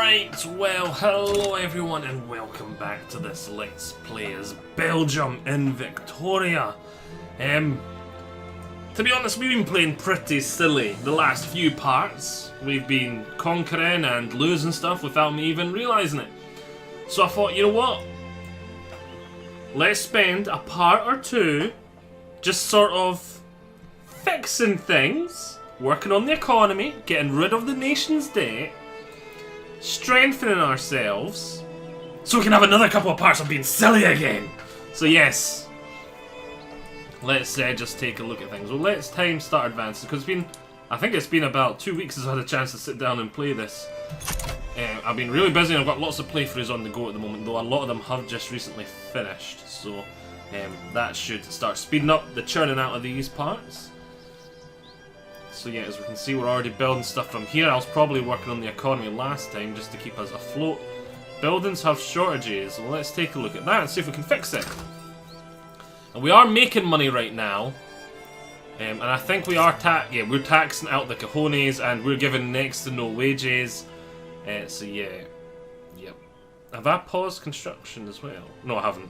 Right, well, hello everyone and welcome back to this Let's Play as Belgium in Victoria. To be honest, we've been playing pretty silly the last few parts. We've been conquering and losing stuff without me even realising it. So I thought, you know what? Let's spend a part or two just sort of fixing things, working on the economy, getting rid of the nation's debt, strengthening ourselves, so we can have another couple of parts of being silly again. So yes, let's just take a look at things. Well, let's time start advancing, because I think it's been about 2 weeks since I had a chance to sit down and play this. I've been really busy and I've got lots of playthroughs on the go at the moment, though a lot of them have just recently finished, so that should start speeding up the churning out of these parts. So yeah, as we can see, we're already building stuff from here. I was probably working on the economy last time just to keep us afloat. Buildings have shortages. Well, let's take a look at that and see if we can fix it. And we are making money right now. And I think we are we're taxing out the cojones and we're giving next to no wages. So yeah. Yep. Have I paused construction as well? No, I haven't.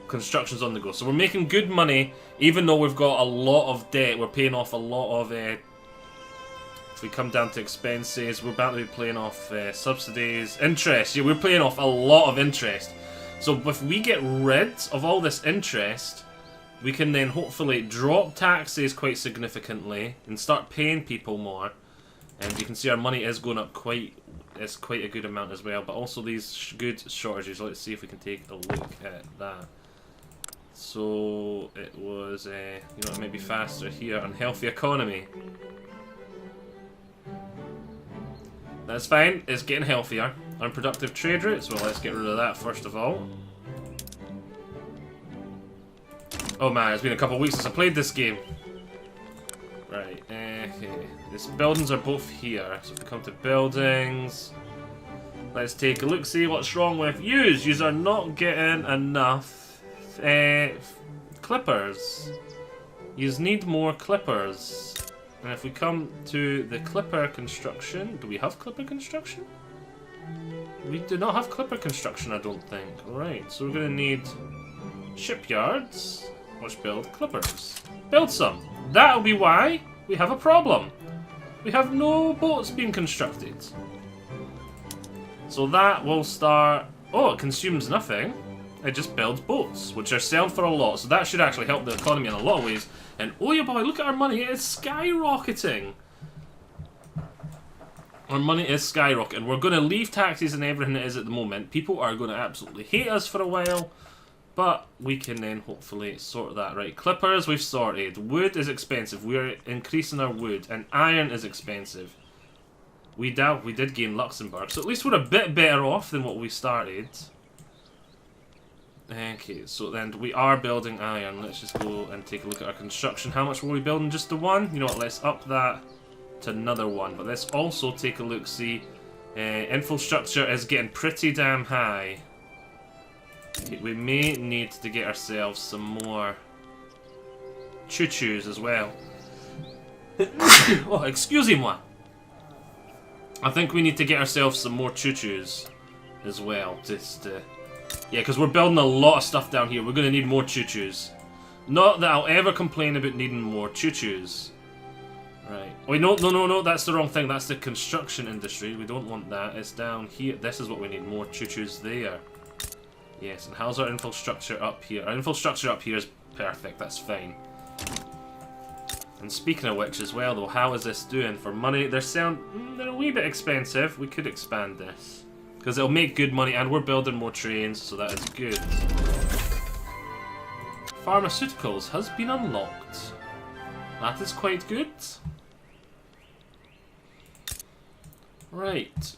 Construction's on the go. So we're making good money, even though we've got a lot of debt. We're paying off a lot of if we come down to expenses, we're about to be paying off subsidies, interest. Yeah, we're paying off a lot of interest. So if we get rid of all this interest, we can then hopefully drop taxes quite significantly and start paying people more. And you can see our money is going up quite a good amount as well. But also these goods shortages. Let's see if we can take a look at that. So it was, you know, it may be faster here. Unhealthy economy. That's fine, it's getting healthier. Unproductive trade routes, well, let's get rid of that first of all. Oh man, it's been a couple of weeks since I played this game. Right, okay. These buildings are both here. So if we come to buildings, let's take a look, see what's wrong with yous. Yous are not getting enough clippers. Yous need more clippers. And if we come to the clipper construction, do we have clipper construction? We do not have clipper construction, I don't think. Alright, so we're going to need shipyards, which build clippers. Build some. That'll be why we have a problem. We have no boats being constructed. So that will start... Oh, it consumes nothing. It just builds boats, which are selling for a lot. So that should actually help the economy in a lot of ways. And oh yeah boy, look at our money, it is skyrocketing. Our money is skyrocketing. We're going to leave taxes and everything it is at the moment. People are going to absolutely hate us for a while. But we can then hopefully sort that. Right, clippers we've sorted. Wood is expensive. We're increasing our wood. And iron is expensive. We did gain Luxembourg. So at least we're a bit better off than what we started. Okay, so then we are building iron. Let's just go and take a look at our construction. How much were we building? Just the one? You know what, let's up that to another one. But let's also take a look, see. Infrastructure is getting pretty damn high. Okay, we may need to get ourselves some more choo-choos as well. Oh, excusez-moi. I think we need to get ourselves some more choo-choos as well. Just yeah, because we're building a lot of stuff down here. We're going to need more choo-choos. Not that I'll ever complain about needing more choo-choos. Right. Wait, no, that's the wrong thing. That's the construction industry. We don't want that. It's down here. This is what we need. More choo-choos there. Yes, and how's our infrastructure up here? Our infrastructure up here is perfect. That's fine. And speaking of which as well, though, how is this doing for money? They're a wee bit expensive. We could expand this. Because it'll make good money, and we're building more trains, so that is good. Pharmaceuticals has been unlocked. That is quite good. Right.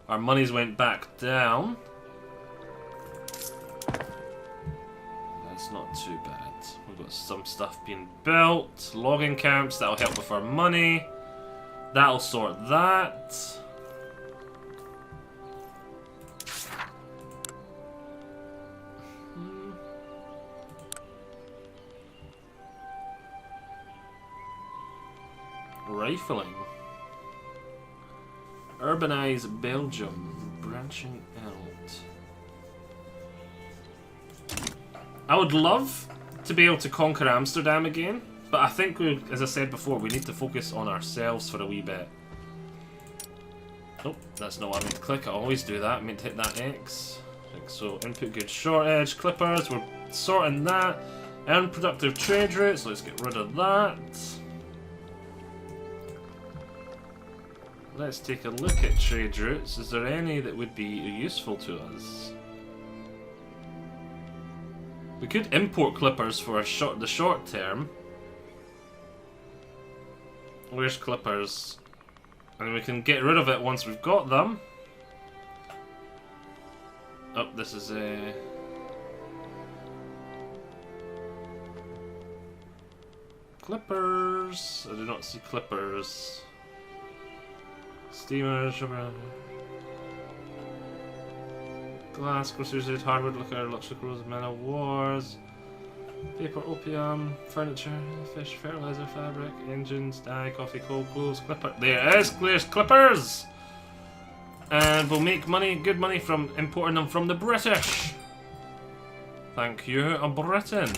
Our monies went back down. That's not too bad. We've got some stuff being built. Logging camps, that'll help with our money. That'll sort that. Rifling. Urbanize Belgium. Branching out. I would love to be able to conquer Amsterdam again, but I think, as I said before, we need to focus on ourselves for a wee bit. Oh, that's not what I meant to click. I always do that. I meant to hit that X. So, input goods shortage, clippers, we're sorting that. Earn productive trade routes, let's get rid of that. Let's take a look at trade routes. Is there any that would be useful to us? We could import clippers for the short term. Where's clippers? And we can get rid of it once we've got them. Oh, this is a... Clippers! I do not see clippers. Steamers, glass, groceries, hardwood, liquor, luxury goods, metal, wars, paper, opium, furniture, fish, fertilizer, fabric, engines, dye, coffee, coal, clothes, clipper. There it is! There's clippers! And we'll make money, good money, from importing them from the British. Thank you, Britain.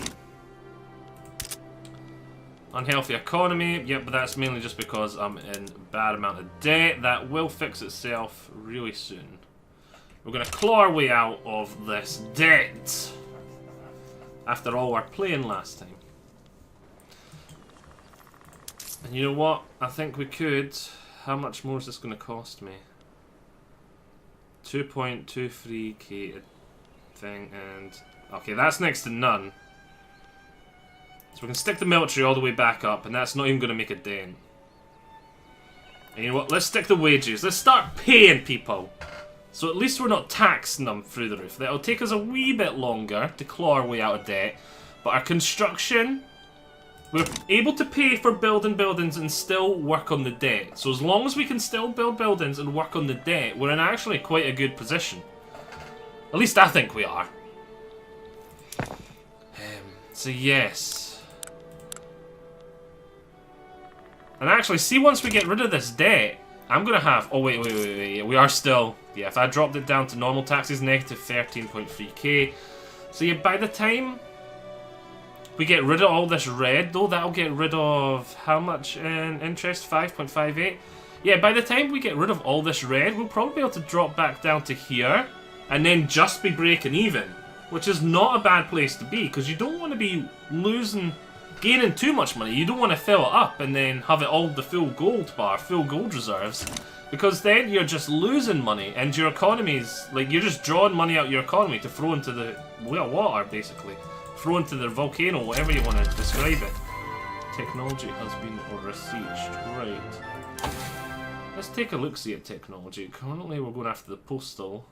Unhealthy economy. Yep, but that's mainly just because I'm in a bad amount of debt. That will fix itself really soon. We're going to claw our way out of this debt. After all, we're playing last time. And you know what? I think we could. How much more is this going to cost me? 2.23k thing, and... Okay, that's next to none. So we can stick the military all the way back up, and that's not even going to make a dent. And you know what? Let's stick the wages. Let's start paying people. So at least we're not taxing them through the roof. That'll take us a wee bit longer to claw our way out of debt. But our construction... We're able to pay for building buildings and still work on the debt. So as long as we can still build buildings and work on the debt, we're in actually quite a good position. At least I think we are. So yes. And actually, see, once we get rid of this debt, I'm going to have... Oh, wait. We are still... Yeah, if I dropped it down to normal taxes, negative 13.3k. So yeah, by the time we get rid of all this red, though, that'll get rid of... How much in interest? 5.58? Yeah, by the time we get rid of all this red, we'll probably be able to drop back down to here, and then just be breaking even. Which is not a bad place to be, because you don't want to be gaining too much money. You don't want to fill it up and then have it all the full gold bar, full gold reserves, because then you're just losing money, and your economy's, like, you're just drawing money out of your economy to throw into the, well, water, basically. Throw into the volcano, whatever you want to describe it. Technology has been besieged. Right. Let's take a look-see at technology. Currently we're going after the postal.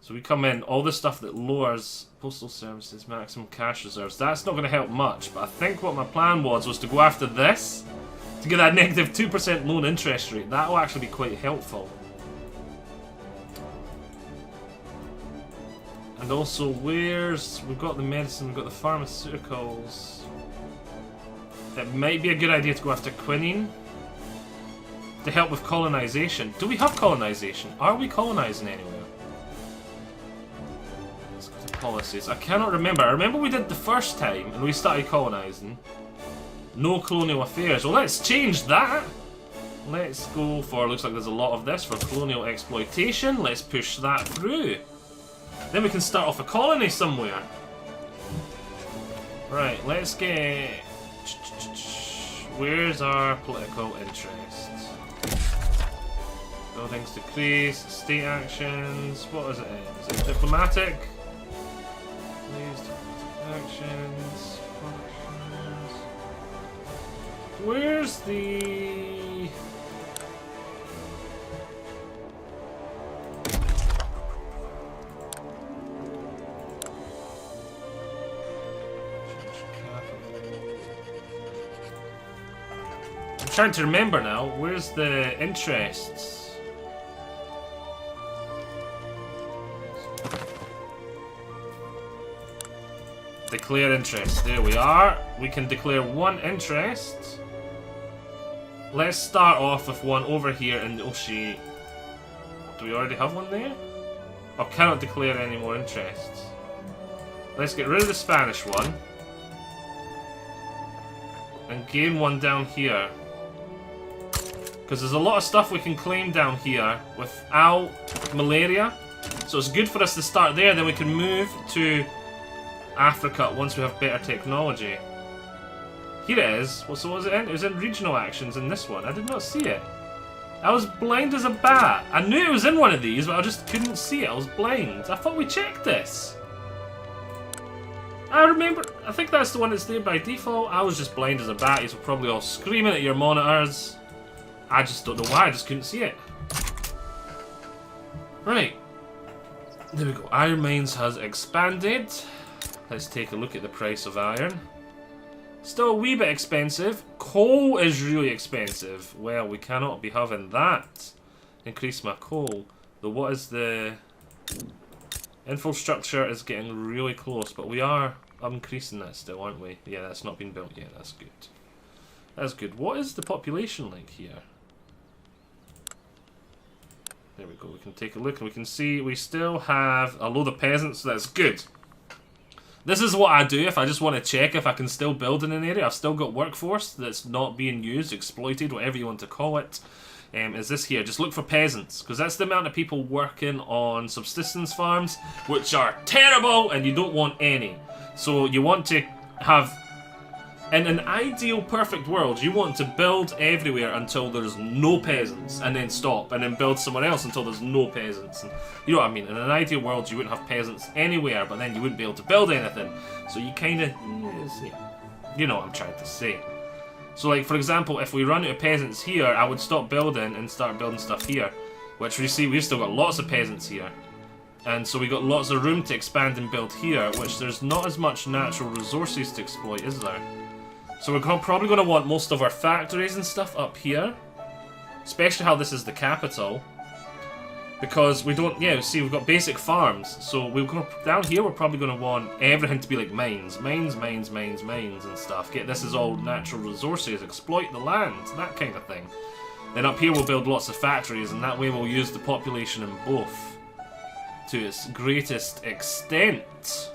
So we come in, all the stuff that lowers postal services, maximum cash reserves. That's not going to help much, but I think what my plan was to go after this to get that negative 2% loan interest rate. That will actually be quite helpful. And also, we've got the medicine, we've got the pharmaceuticals. It might be a good idea to go after quinine to help with colonization. Do we have colonization? Are we colonizing anywhere? Policies. I cannot remember. I remember we did the first time and we started colonizing. No colonial affairs. Well, let's change that. Let's go for, looks like there's a lot of this for colonial exploitation. Let's push that through. Then we can start off a colony somewhere. Right, let's get... Where's our political interest? Buildings decrease, state actions. What is it? Is it diplomatic? Actions. Where's the... I'm trying to remember now. Where's the interests? Declare interest. There we are. We can declare one interest. Let's start off with one over here in Oshi. Do we already have one there? I cannot declare any more interests. Let's get rid of the Spanish one. And gain one down here. Because there's a lot of stuff we can claim down here without malaria. So it's good for us to start there, then we can move to Africa once we have better technology. Here it is. Well, so what was it in? It was in regional actions in this one. I did not see it. I was blind as a bat. I knew it was in one of these, but I just couldn't see it. I was blind. I thought we checked this. I remember. I think that's the one that's there by default. I was just blind as a bat. You're probably all screaming at your monitors. I just don't know why. I just couldn't see it. Right. There we go. Iron Mines has expanded. Let's take a look at the price of iron. Still a wee bit expensive. Coal is really expensive. Well, we cannot be having that. Increase my coal. Though what is the... Infrastructure is getting really close, but we are increasing that still, aren't we? Yeah, that's not been built yet. That's good. That's good. What is the population like here? There we go. We can take a look and we can see we still have a load of peasants, so that's good. This is what I do if I just want to check if I can still build in an area. I've still got workforce that's not being used, exploited, whatever you want to call it. Is this here. Just look for peasants, because that's the amount of people working on subsistence farms, which are terrible, and you don't want any. So you want to have... In an ideal perfect world, you want to build everywhere until there's no peasants, and then stop, and then build somewhere else until there's no peasants. And you know what I mean? In an ideal world, you wouldn't have peasants anywhere, but then you wouldn't be able to build anything. So you kind of... You know what I'm trying to say. So like, for example, if we run out of peasants here, I would stop building and start building stuff here. Which we see, we've still got lots of peasants here. And so we got lots of room to expand and build here, which there's not as much natural resources to exploit, is there? So we're probably going to want most of our factories and stuff up here. Especially how this is the capital. Because we don't, yeah, see, we've got basic farms. So we've got, down here we're probably going to want everything to be like mines. Mines, mines, mines, mines and stuff. Get this is all natural resources, exploit the land, that kind of thing. Then up here we'll build lots of factories, and that way we'll use the population in both to its greatest extent.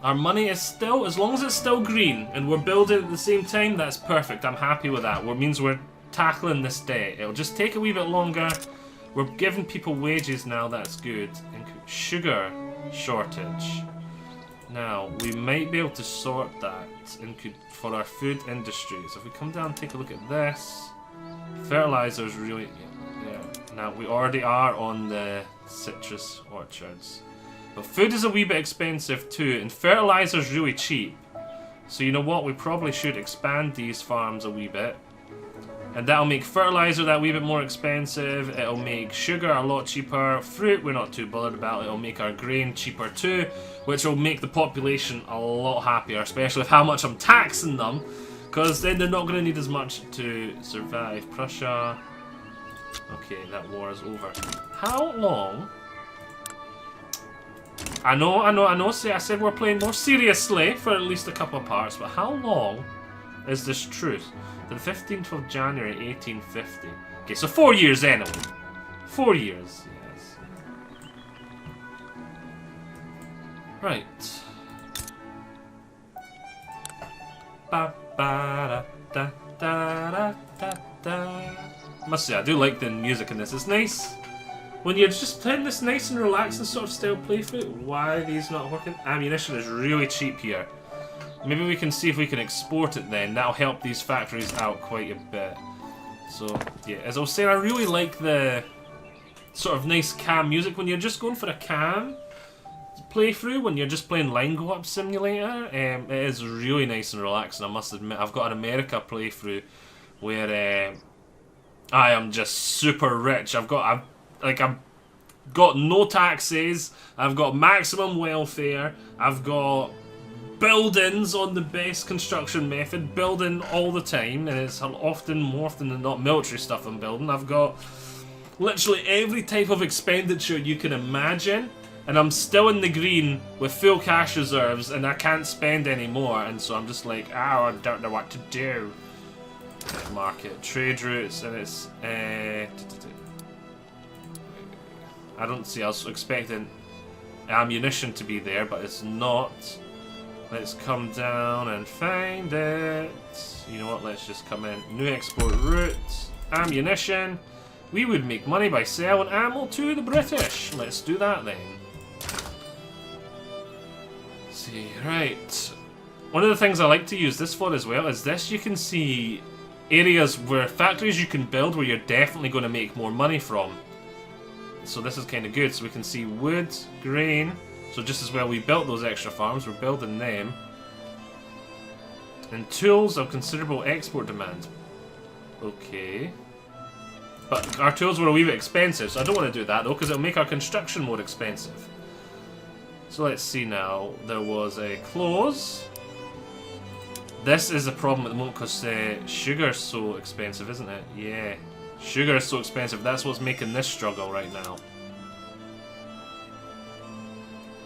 Our money is still, as long as it's still green and we're building at the same time, that's perfect. I'm happy with that. It means we're tackling this debt. It'll just take a wee bit longer. We're giving people wages now, that's good. Sugar shortage. Now, we might be able to sort that for our food industries. If we come down and take a look at this, fertilizer's really... Yeah. Now, we already are on the citrus orchards. But food is a wee bit expensive too, and fertilizer's really cheap. So you know what, we probably should expand these farms a wee bit. And that'll make fertilizer that wee bit more expensive, it'll make sugar a lot cheaper, fruit we're not too bothered about, it'll make our grain cheaper too, which will make the population a lot happier, especially with how much I'm taxing them, because then they're not going to need as much to survive. Prussia... Okay, that war is over. How long... I know, see, I said we're playing more seriously for at least a couple of parts, but how long is this truce? The 15th of January, 1850. Okay, so 4 years anyway. 4 years, yes. Right. Must say, I do like the music in this. It's nice. When you're just playing this nice and relaxing sort of style playthrough, why are these not working? Ammunition is really cheap here. Maybe we can see if we can export it then. That'll help these factories out quite a bit. So, yeah, as I was saying, I really like the sort of nice calm music. When you're just going for a calm playthrough, when you're just playing Line Go Up Simulator, it is really nice and relaxing, I must admit. I've got an America playthrough where I am just super rich. I've got no taxes, I've got maximum welfare, I've got buildings on the best construction method, building all the time, and it's often, more often than not, military stuff I'm building. I've got literally every type of expenditure you can imagine, and I'm still in the green with full cash reserves, and I can't spend any more, and so I'm just like, I don't know what to do. Market, trade routes, and it's I don't see. I was expecting ammunition to be there, but it's not. Let's come down and find it. You know what? Let's just come in. New export route, ammunition. We would make money by selling ammo to the British. Let's do that then. Let's see, right. One of the things I like to use this for as well is this. You can see areas where factories you can build where you're definitely going to make more money from. So this is kind of good. So we can see wood, grain. So just as well we built those extra farms, we're building them. And tools of considerable export demand. Okay. But our tools were a wee bit expensive, so I don't want to do that though, because it'll make our construction more expensive. So let's see now. There was a close. This is a problem at the moment because sugar's so expensive, isn't it? Yeah. Sugar is so expensive. That's what's making this struggle right now.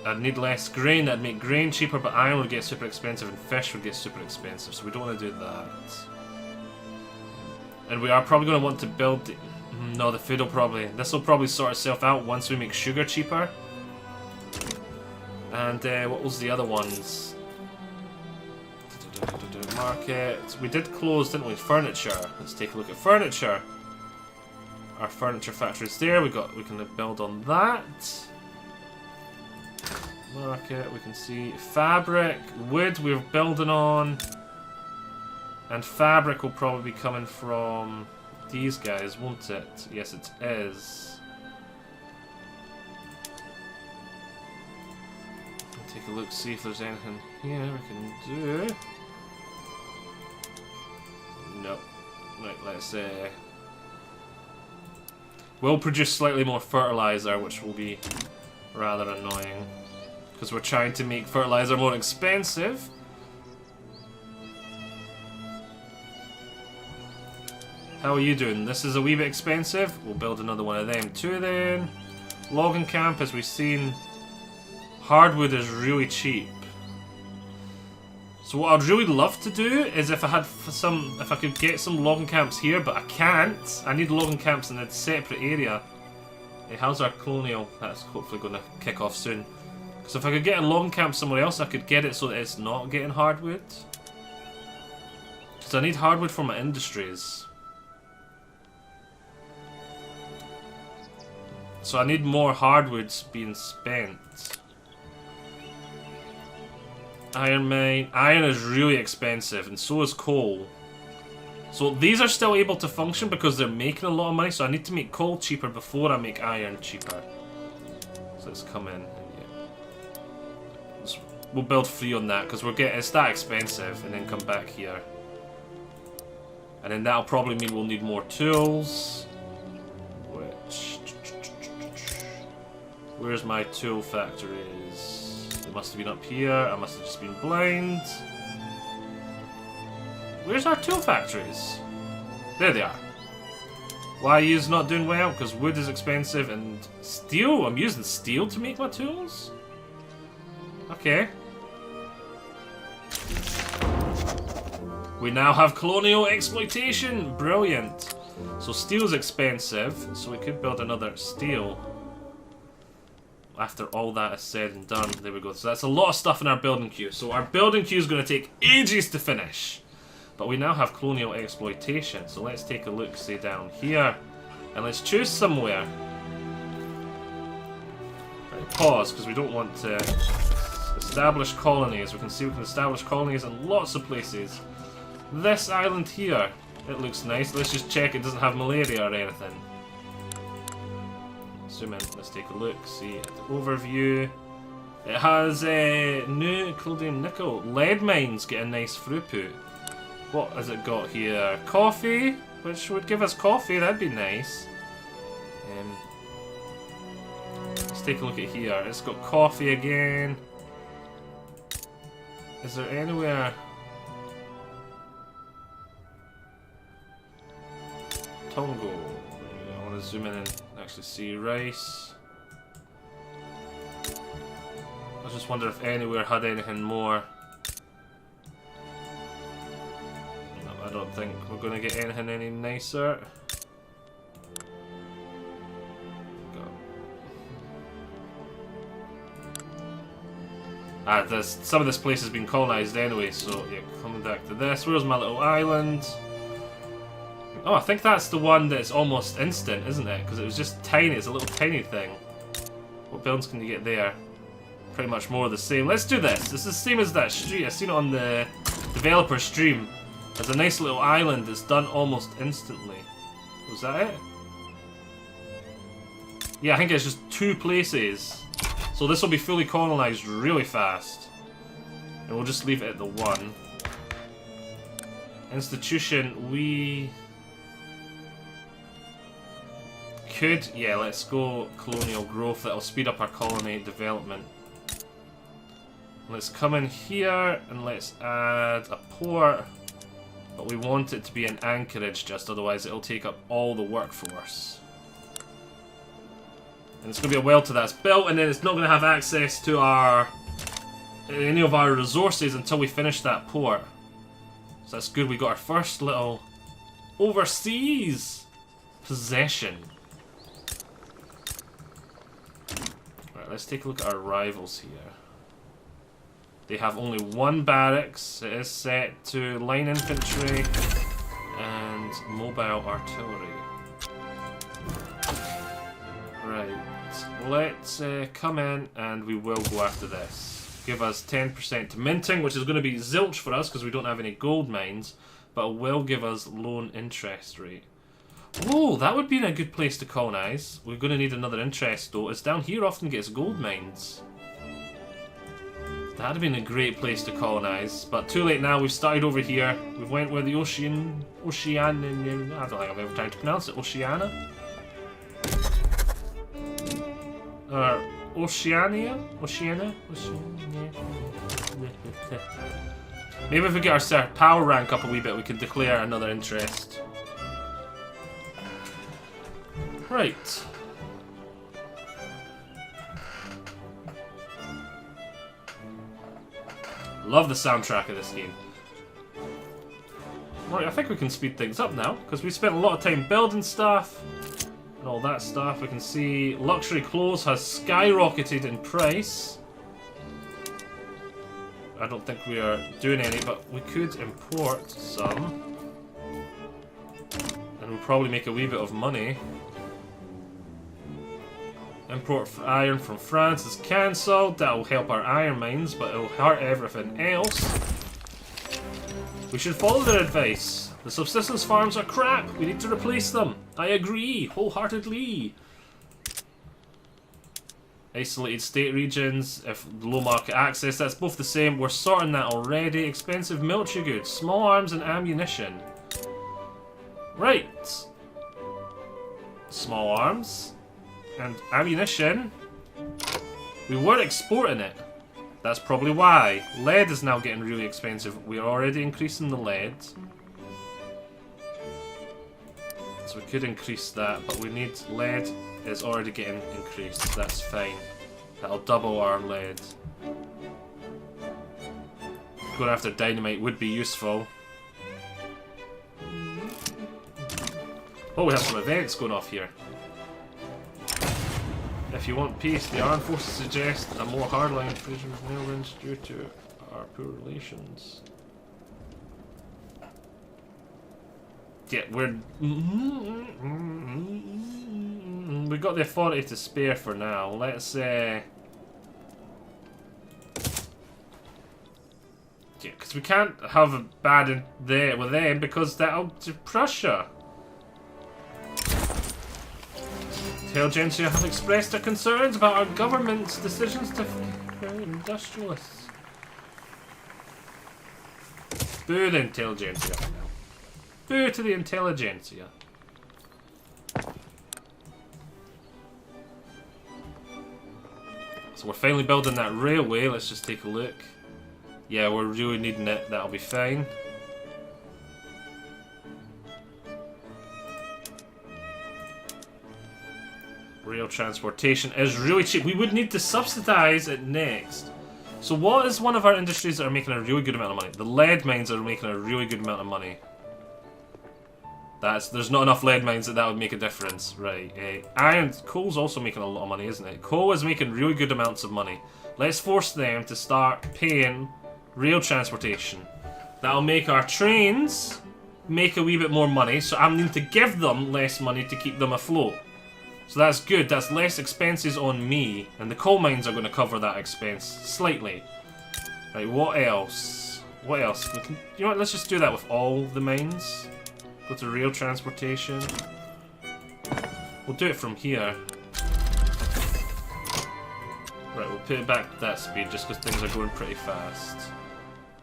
I'd need less grain. That'd make grain cheaper, but iron would get super expensive and fish would get super expensive. So we don't want to do that. And we are probably going to want to build... No, the food will probably... This will probably sort itself out once we make sugar cheaper. And what was the other ones? Market. We did close, didn't we? Furniture. Let's take a look at furniture. Our furniture factory's there. We can build on that. Market. We can see fabric, wood. We're building on, and fabric will probably be coming from these guys, won't it? Yes, it is. Take a look, see if there's anything here we can do. Nope. Right, let's we'll produce slightly more fertilizer, which will be rather annoying. Because we're trying to make fertilizer more expensive. How are you doing? This is a wee bit expensive. We'll build another one of them too then. Logging camp, as we've seen, hardwood is really cheap. So what I'd really love to do is if I could get some logging camps here, but I can't. I need logging camps in a separate area. Hey, how's our colonial? That's hopefully going to kick off soon. Because if I could get a logging camp somewhere else, I could get it so that it's not getting hardwood. Because I need hardwood for my industries. So I need more hardwoods being spent. Iron mine. Iron is really expensive, and so is coal. So these are still able to function because they're making a lot of money, so I need to make coal cheaper before I make iron cheaper. So let's come in. Yeah. We'll build free on that because it's that expensive, and then come back here. And then that'll probably mean we'll need more tools. Where's my tool factories? They must have been up here. I must have just been blind. Where's our tool factories? There they are. Why are you not doing well? Because wood is expensive and steel? I'm using steel to make my tools? Okay. We now have colonial exploitation. Brilliant. So steel's expensive, so we could build another steel. After all that is said and done, there we go. So that's a lot of stuff in our building queue. So our building queue is going to take ages to finish. But we now have colonial exploitation. So let's take a look, say down here. And let's choose somewhere. Right, pause, because we don't want to establish colonies. We can see we can establish colonies in lots of places. This island here, it looks nice. Let's just check it doesn't have malaria or anything. Zoom in, let's take a look, see the overview. It has new Chaldean nickel. Lead mines get a nice throughput. What has it got here? Coffee, which would give us coffee, that'd be nice. Let's take a look at here. It's got coffee again. Is there anywhere? Tongo. I want to zoom in and actually see rice. I just wonder if anywhere had anything more. No, I don't think we're going to get anything any nicer. Some of this place has been colonised anyway, so yeah, coming back to this. Where's my little island? Oh, I think that's the one that's almost instant, isn't it? Because it was just tiny, it's a little tiny thing. What buildings can you get there? Pretty much more of the same. Let's do this. This is the same as that street. I've seen it on the developer stream. There's a nice little island that's done almost instantly. Was that it? Yeah, I think it's just 2 places. So this will be fully colonised really fast. And we'll just leave it at the 1. Institution, we could, yeah, let's go colonial growth. That'll speed up our colony development. Let's come in here and let's add a port. But we want it to be an anchorage just, otherwise it'll take up all the workforce. And it's going to be a well to that's built, and then it's not going to have access to any of our resources until we finish that port. So that's good. We got our first little overseas possession. Right, let's take a look at our rivals here. They have only 1 barracks. It is set to line infantry and mobile artillery. Right, let's come in and we will go after this. Give us 10% to minting, which is going to be zilch for us because we don't have any gold mines, but it will give us loan interest rate. Oh, that would be a good place to colonise. We're going to need another interest though. It's down here often gets gold mines. That would have been a great place to colonise, but too late now. We've started over here. We've went where the Oceania, I don't think I've ever tried to pronounce it. Oceania? Oceania? Maybe if we get our power rank up a wee bit, we can declare another interest. Right. Love the soundtrack of this game. Right, I think we can speed things up now, because we spent a lot of time building stuff and all that stuff. We can see luxury clothes has skyrocketed in price. I don't think we are doing any, but we could import some. And we'll probably make a wee bit of money. Import iron from France is cancelled. That will help our iron mines, but it will hurt everything else. We should follow their advice. The subsistence farms are crap. We need to replace them. I agree, wholeheartedly. Isolated state regions, if low market access, that's both the same. We're sorting that already. Expensive military goods, small arms and ammunition. Right. Small arms. And ammunition, we were exporting it. That's probably why. Lead is now getting really expensive. We're already increasing the lead. So we could increase that, but we need lead is already getting increased. That's fine. That'll double our lead. Going after dynamite would be useful. Oh, we have some events going off here. If you want peace, the armed forces suggest a more hardline invasion of Netherlands due to our poor relations. Yeah, we got the authority to spare for now. Let's yeah, because we can't have a bad in there with them because that'll to Prussia. Intelligentsia have expressed their concerns about our government's decisions to industrialists. Boo the intelligentsia. Boo to the intelligentsia. So we're finally building that railway. Let's just take a look. Yeah, we're really needing it. That'll be fine. Rail transportation is really cheap. We would need to subsidise it next. So what is one of our industries that are making a really good amount of money? The lead mines are making a really good amount of money. There's not enough lead mines that would make a difference. Right. Iron. Coal's also making a lot of money, isn't it? Coal is making really good amounts of money. Let's force them to start paying rail transportation. That'll make our trains make a wee bit more money, so I'm needing to give them less money to keep them afloat. So that's good. That's less expenses on me, and the coal mines are going to cover that expense slightly. Right. What else? What else? You know what? Let's just do that with all the mines. Go to rail transportation. We'll do it from here. Right, we'll put it back to that speed just because things are going pretty fast.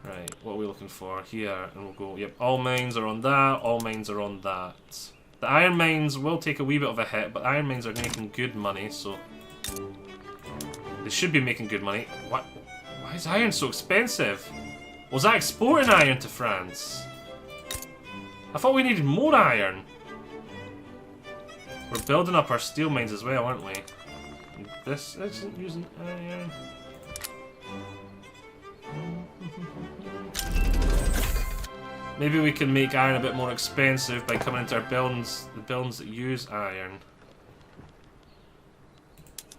Right, what are we looking for? Here, and we'll go, yep, all mines are on that, all mines are on that. The iron mines will take a wee bit of a hit, but iron mines are making good money, so... They should be making good money. What? Why is iron so expensive? Was I exporting iron to France? I thought we needed more iron. We're building up our steel mines as well, aren't we? And this isn't using iron. Maybe we can make iron a bit more expensive by coming into our buildings, the buildings that use iron.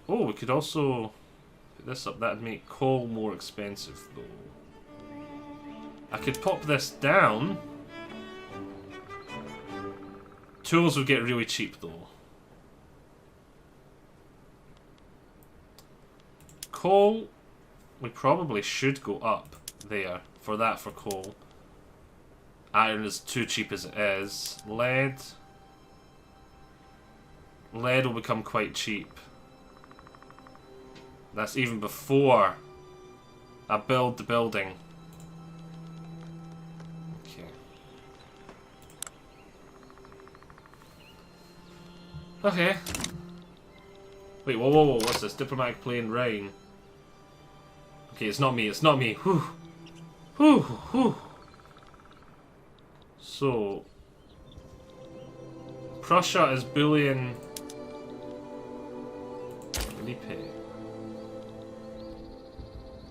Oh, we could also put this up. That'd make coal more expensive, though. I could pop this down. Tools would get really cheap, though. Coal, we probably should go up there for that for coal. Iron is too cheap as it is. Lead. Lead will become quite cheap. That's even before I build the building. Okay. Okay. Wait, whoa, whoa, whoa, what's this? Diplomatic plane rain. Okay, it's not me, it's not me. Whew. Whew, whew. So, Prussia is bullying Lippe.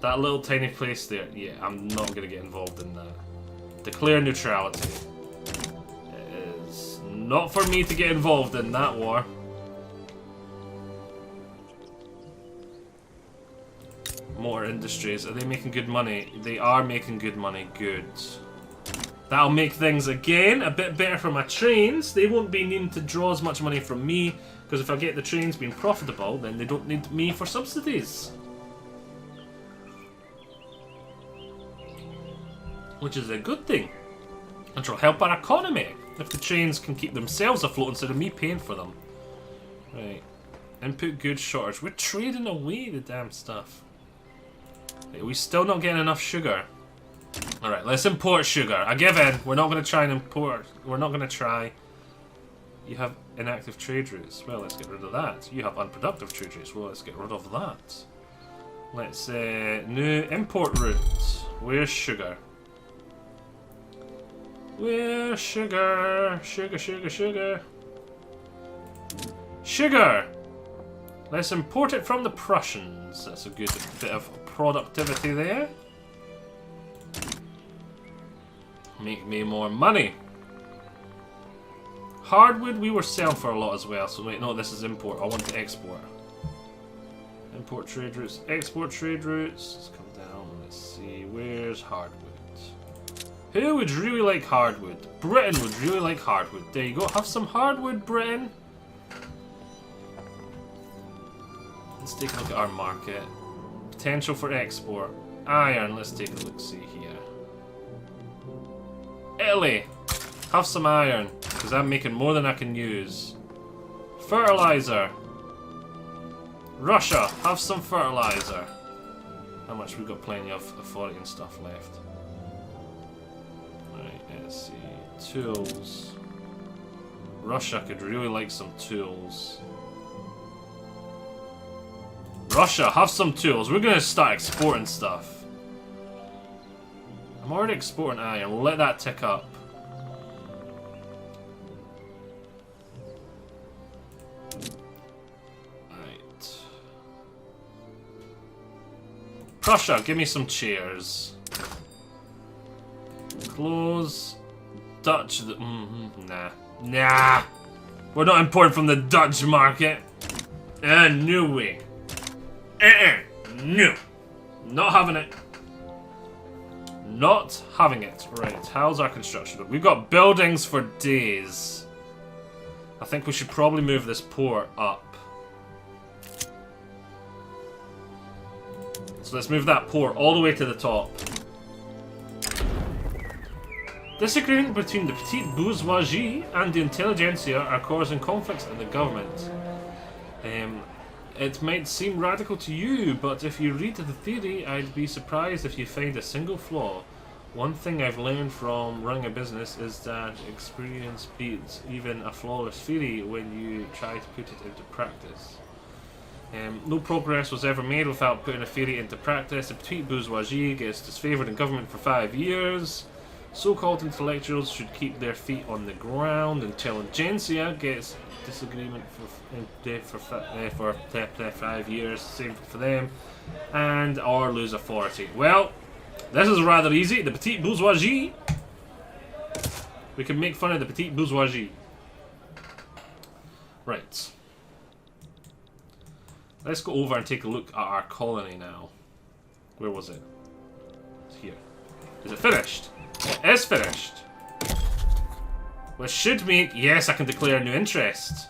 That little tiny place there, yeah, I'm not going to get involved in that. Declare neutrality. It is not for me to get involved in that war. Motor industries, are they making good money? They are making good money, good. That'll make things, again, a bit better for my trains. They won't be needing to draw as much money from me, because if I get the trains being profitable, then they don't need me for subsidies. Which is a good thing. Which will help our economy, if the trains can keep themselves afloat instead of me paying for them. Right. Input goods shortage. We're trading away the damn stuff. Right, we're still not getting enough sugar. Alright, let's import sugar. I give in. We're not going to try and import. We're not going to try. You have inactive trade routes. Well, let's get rid of that. You have unproductive trade routes. Well, let's get rid of that. Let's, new import route. Where's sugar? Where's sugar? Sugar, sugar, sugar. Sugar! Let's import it from the Prussians. That's a good bit of productivity there. Make me more money. Hardwood we were selling for a lot as well, so wait, no, this is import. I want to export. Import trade routes, export trade routes. Let's come down, let's see, where's hardwood? Who would really like hardwood? Britain would really like hardwood. There you go, have some hardwood, Britain. Let's take a look at our market. Potential for export. Iron, let's take a look, see here. Italy, have some iron, because I'm making more than I can use. Fertilizer. Russia, have some fertilizer. How much? We've got plenty of foreign stuff left. Right, let's see. Tools. Russia could really like some tools. Russia, have some tools. We're going to start exporting stuff. I'm already exporting iron. We'll let that tick up. Right. Prussia, give me some chairs. Close. Dutch. Nah. Nah. We're not importing from the Dutch market. No way. No. Not having it. Not having it. Right, how's our construction? We've got buildings for days. I think we should probably move this port up. So let's move that port all the way to the top. Disagreement between the petite bourgeoisie and the intelligentsia are causing conflicts in the government. It might seem radical to you, but if you read the theory, I'd be surprised if you find a single flaw. One thing I've learned from running a business is that experience beats even a flawless theory when you try to put it into practice. No progress was ever made without putting a theory into practice. The petite bourgeoisie gets disfavoured in government for 5 years. So-called intellectuals should keep their feet on the ground. Intelligentsia gets disagreement for 5 years, same for them, and or lose authority. Well, this is rather easy. The petite bourgeoisie. We can make fun of the petite bourgeoisie. Right. Let's go over and take a look at our colony now. Where was it? It's here. Is it finished? It is finished. Which should make... Yes, I can declare a new interest.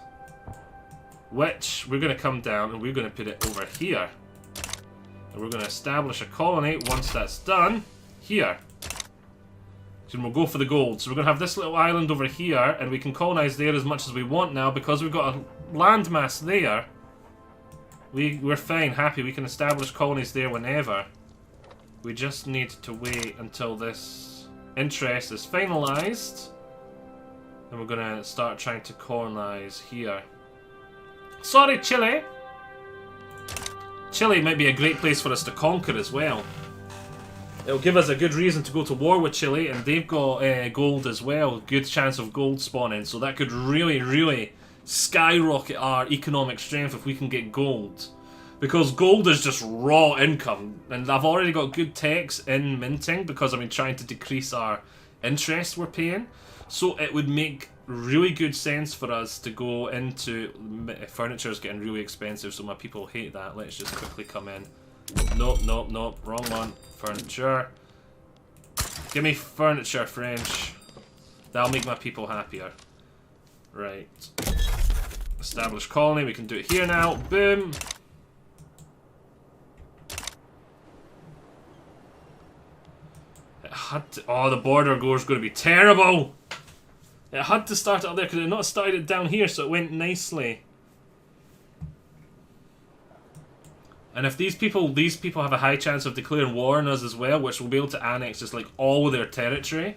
Which we're going to come down and we're going to put it over here. And we're going to establish a colony once that's done. Here. So we'll go for the gold. So we're going to have this little island over here. And we can colonize there as much as we want now. Because we've got a landmass there. We're fine, happy. We can establish colonies there whenever. We just need to wait until this interest is finalized. And we're going to start trying to colonize here. Sorry, Chile. Chile might be a great place for us to conquer as well. It'll give us a good reason to go to war with Chile, and they've got gold as well. Good chance of gold spawning, so that could really, really skyrocket our economic strength if we can get gold. Because gold is just raw income, and I've already got good techs in minting because I've been trying to decrease our interest we're paying. So it would make really good sense for us to go into... Furniture is getting really expensive, so my people hate that. Let's just quickly come in. Nope, nope, nope. Wrong one. Furniture. Give me furniture, French. That'll make my people happier. Right. Establish colony. We can do it here now. Boom. It had to... Oh, the border gore is going to be terrible. It had to start up there because it not started it down here, so it went nicely. And if these people have a high chance of declaring war on us as well, which we'll be able to annex just like all of their territory.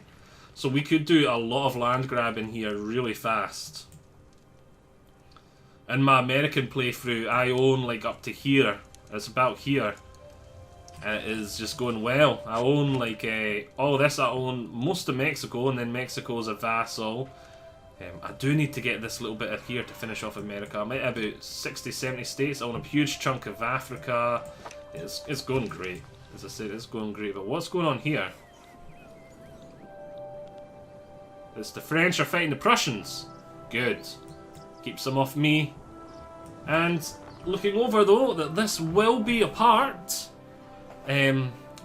So we could do a lot of land grabbing here really fast. In my American playthrough, I own like up to here. It's about here. And it is just going well. I own like all of this. I own most of Mexico, and then Mexico is a vassal. I do need to get this little bit of here to finish off America. I might have about 60, 70 states. I own a huge chunk of Africa. It's going great. As I said, it's going great. But what's going on here? It's the French are fighting the Prussians. Good. Keeps them off me. And looking over though, that this will be a part.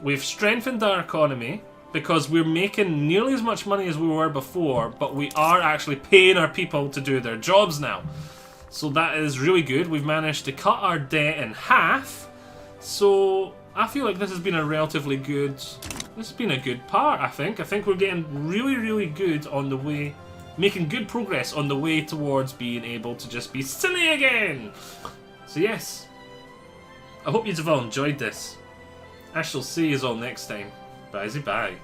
We've strengthened our economy because we're making nearly as much money as we were before, but we are actually paying our people to do their jobs now. So that is really good. We've managed to cut our debt in half. So I feel like this has been a relatively good... This has been a good part, I think. I think we're getting really, really good on the way... Making good progress on the way towards being able to just be silly again. So yes. I hope you've all enjoyed this. I shall see you all next time. Bye-bye.